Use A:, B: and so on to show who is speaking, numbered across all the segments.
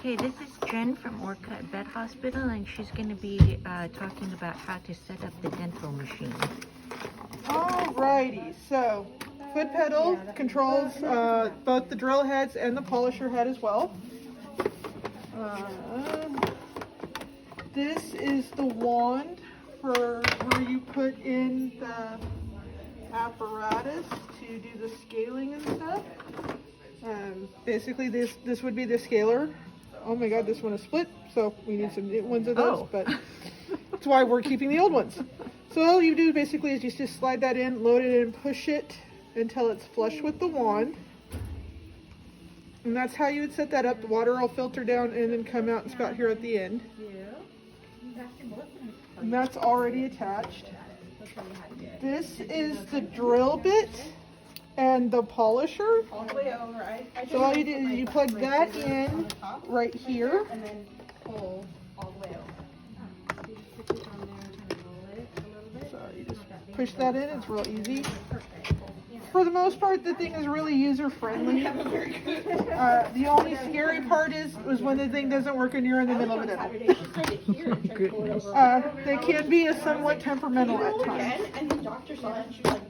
A: Okay, this is Jen from Orcutt Vet Hospital, and she's going to be talking about how to set up the dental machine.
B: Alrighty, so foot pedal controls both the drill heads and the polisher head as well. This is the wand for where you put in the apparatus to do the scaling and stuff. Basically this would be the scaler. Oh my god, this one is split, so we need some new ones of those, but that's why we're keeping the old ones. So all you do basically is you just slide that in, load it in, push it until it's flush with the wand. And that's how you would set that up. The water will filter down and then come out and spout here at the end. And that's already attached. This is the drill bit and the polisher. So all you do is you plug that in right here.
C: And then pull all the way over.
B: So you just push that in, it's real easy. For the most part, the thing is really user friendly. The only scary part was when the thing doesn't work and you're in the middle of it.
A: Goodness.
B: They can be a somewhat temperamental at times.
C: And the doctor saw it and she was like,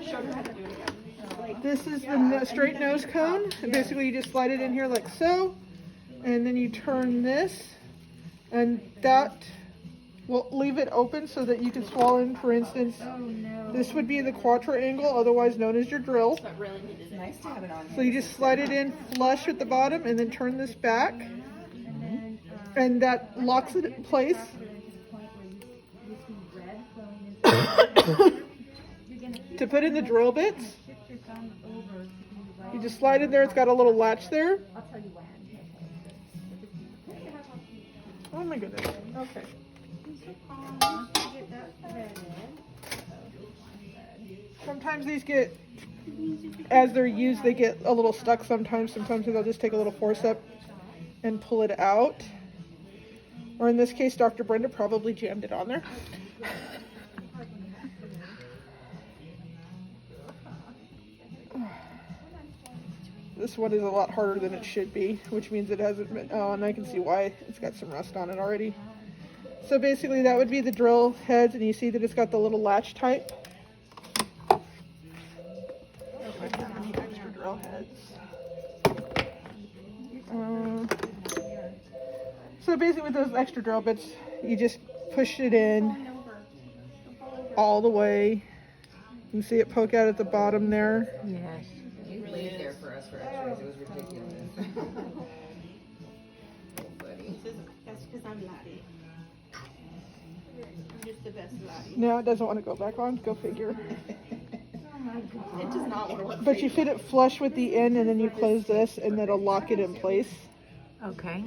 C: showed her how to do it again.
B: This is the straight nose cone. And basically, you just slide it in here like so, and then you turn this, and that will leave it open so that you can swallow in. For instance, this would be the quattro angle, otherwise known as your drill.
C: It's nice to have it on.
B: So you just slide it in flush at the bottom, and then turn this back, and that locks it in place. To put in the drill bits, you just slide in there. It's got a little latch there. Oh my goodness. Okay. Sometimes these get, as they're used, they get a little stuck sometimes. Sometimes they'll just take a little forceps and pull it out. Or in this case, Dr. Brenda probably jammed it on there. This one is a lot harder than it should be, which means it hasn't been, oh, and I can see why. It's got some rust on it already. So basically that would be the drill heads, and you see that it's got the little latch type. Extra drill heads. So basically with those extra drill bits, you just push it in all the way. You can see it poke out at the bottom there.
A: Yes.
D: You laid there for us for x-rays. It was ridiculous.
C: That's because I'm Lottie. I'm just the best Lottie.
B: Now it doesn't want to go back on. Go figure.
C: It does not want to look.
B: But you fit it flush with the end, and then you close this, and that'll lock it in place.
A: Okay.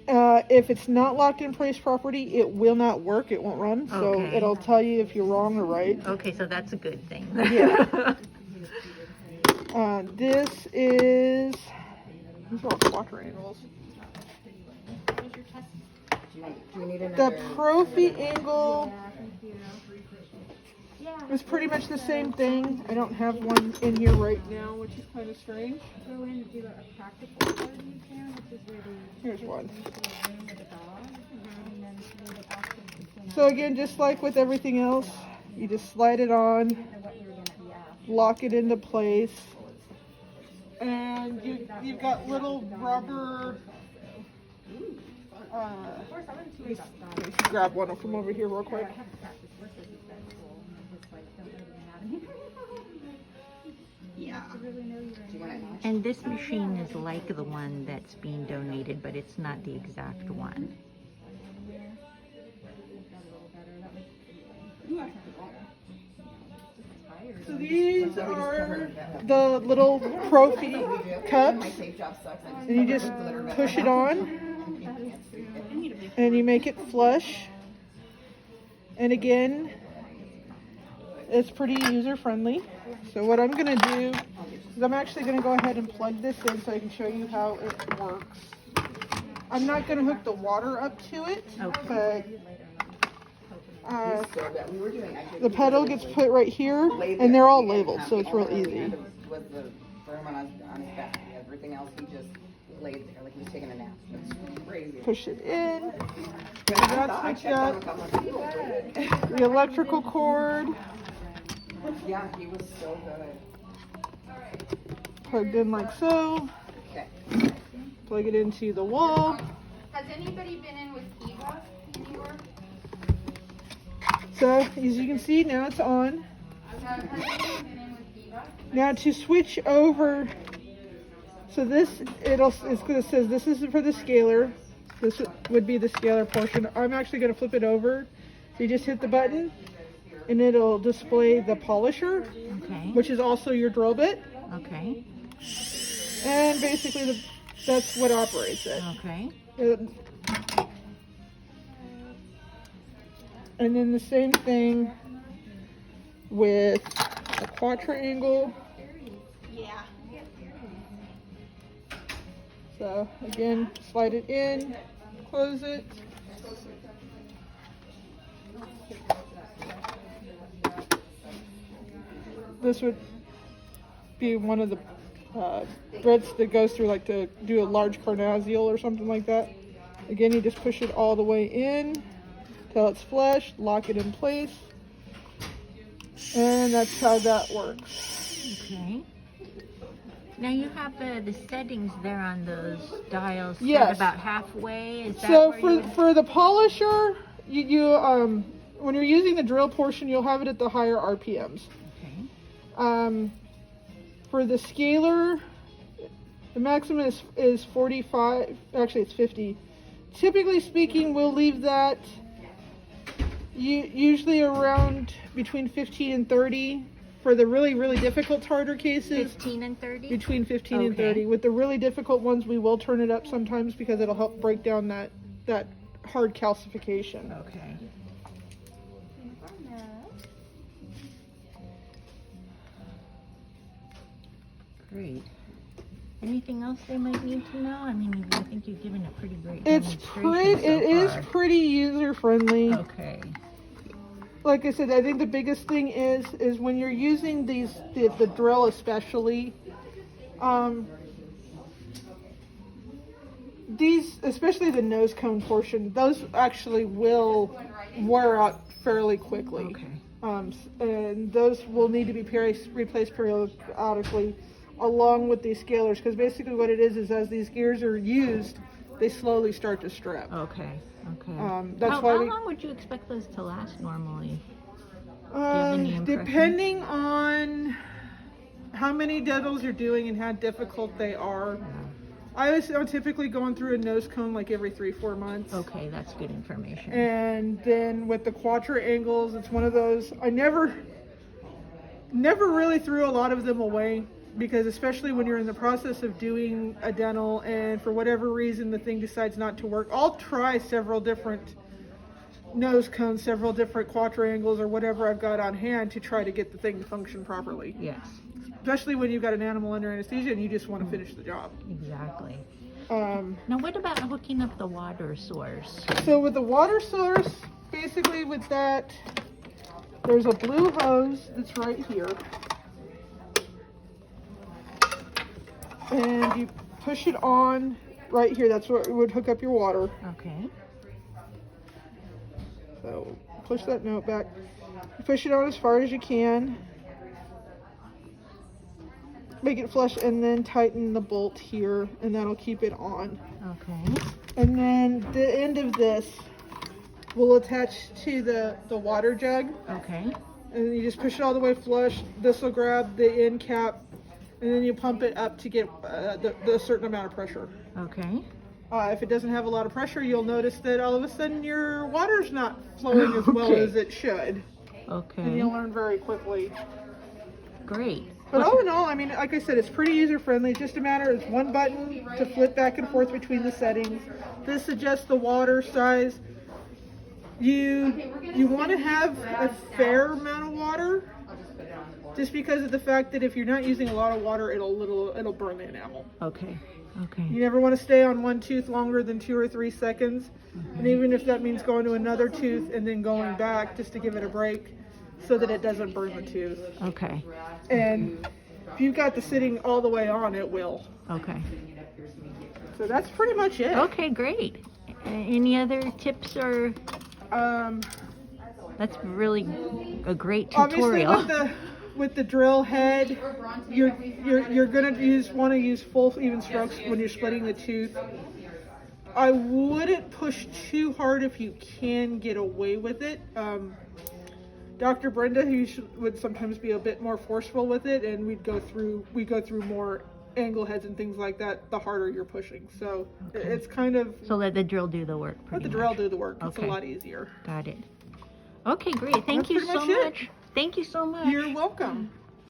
B: If it's not locked in place properly, it will not work. It won't run. So
A: Okay.
B: it'll tell you if you're wrong or right.
A: Okay, so that's a good thing.
B: Yeah. This is, these are all quattro angles.
D: Do you need
B: The
D: another?
B: Profi angle is pretty much the same thing. I don't have one in here right now, which is kind of strange. Here's one. So again, just like with everything else, you just slide it on, lock it into place, and you've got little rubber. Let me grab one from over here real quick.
C: Yeah.
A: And this machine is like the one that's being donated, but it's not the exact one.
B: So these are the little Profi cups,
D: My tape job sucks.
B: and you just push it on, and you make it flush. And again, it's pretty user friendly. So what I'm going to do is I'm actually going to go ahead and plug this in so I can show you how it works. I'm not going to hook the water up to it, but the pedal gets put right here, and they're all labeled, so it's real easy.
D: Was the firm on his back. He had Everything else, he just laid there like he was taking a nap. It's crazy.
B: Push it in.
D: I
B: Switch
D: checked on
B: up.
D: him, I'm like, "You okay?"
B: The electrical cord
D: Yeah, he was so good.
B: plugged in like so.
D: Okay.
B: Plug it into the wall.
C: Has anybody been in with Eva anywhere?
B: So as you can see, now it's on.
C: Has anybody been in with Eva?
B: Now to switch over, so this it says this is for the scalar. This would be the scalar portion. I'm actually going to flip it over. So you just hit the button, and it'll display the polisher,
A: Okay.
B: which is also your drill bit,
A: Okay.
B: and basically that's what operates it.
A: Okay.
B: And then the same thing with a quadrangle.
C: Yeah.
B: So again, slide it in, close it. This would be one of the threads that goes through, like to do a large carnassial or something like that. Again, you just push it all the way in till it's flush, lock it in place, and that's how that works.
A: Okay. Now you have the settings there on those dials set
B: Yes.
A: about halfway. Is that
B: So
A: where you would-
B: for the polisher, you when you're using the drill portion, you'll have it at the higher RPMs.
A: Okay.
B: For the scalar, the maximum is 45. Actually, it's 50. Typically speaking, we'll leave that usually around between 15 and 30. For the really, really difficult tartar cases,
A: 15 and 30?
B: between 15 and
A: Okay.
B: 30. With the really difficult ones, we will turn it up sometimes because it'll help break down that hard calcification.
A: Okay. Great. Anything else they might need to know? I mean, I think you've given a pretty great
B: It
A: demonstration
B: is
A: so far.
B: pretty user friendly.
A: Okay.
B: Like I said, I think the biggest thing is when you're using the drill especially, these, especially the nose cone portion, those actually will wear out fairly quickly.
A: Okay.
B: And those will need to be replaced periodically along with these scalars, because basically what it is as these gears are used, they slowly start to strip.
A: Okay. Okay.
B: That's
A: how,
B: why
A: how
B: we-
A: long would you expect those to last normally? have any impression?
B: Depending on how many deadles you're doing and how difficult they are, I'm typically going through a nose cone like every 3-4 months.
A: Okay, that's good information.
B: And then with the quadra-angles, it's one of those, I never really threw a lot of them away, because especially when you're in the process of doing a dental and for whatever reason the thing decides not to work, I'll try several different nose cones, several different quadra-angles or whatever I've got on hand to try to get the thing to function properly.
A: Yes,
B: Especially when you've got an animal under anesthesia and you just want to finish the job.
A: exactly.
B: Now
A: what about hooking up the water source?
B: So with the water source, basically with that, there's a blue hose that's right here. And you push it on right here. That's where it would hook up your water.
A: Okay.
B: So push that note back. Push it on as far as you can. Make it flush and then tighten the bolt here, and that'll keep it on.
A: Okay.
B: And then the end of this will attach to the water jug.
A: Okay.
B: And you just push it all the way flush. This will grab the end cap, and then you pump it up to get the certain amount of pressure.
A: Okay.
B: If it doesn't have a lot of pressure, you'll notice that all of a sudden your water's not flowing as well
A: Okay.
B: as it should. And
A: Okay.
B: you'll learn very quickly.
A: Great.
B: But all in all, I mean, like I said, it's pretty user friendly. It's just a matter of one button to flip back and forth between the settings. This adjusts the water size. You want to have a fair amount of water, just because of the fact that if you're not using a lot of water, it'll burn the enamel.
A: Okay. Okay.
B: You never want to stay on one tooth longer than 2 or 3 seconds, and even if that means going to another tooth and then going back just to give it a break, so that it doesn't burn the tooth.
A: Okay.
B: And If you've got the sitting all the way on, it will.
A: Okay.
B: So that's pretty much it.
A: Okay, great. Any other tips or?
B: Um,
A: That's really a great
B: obviously
A: tutorial.
B: with the drill head, you're gonna want to use full even strokes when you're splitting the tooth. I wouldn't push too hard if you can get away with it. Dr. Brenda, who would sometimes be a bit more forceful with it, and we go through more angle heads and things like that. The harder you're pushing, so
A: Okay.
B: it's kind of
A: So let the drill do the work.
B: let
A: Pretty
B: the drill
A: much.
B: do the work. It's
A: Okay.
B: a lot easier.
A: Got it. Okay, great. Thank
B: That's
A: you
B: pretty
A: so
B: much it.
A: much. Thank you so much.
B: You're welcome.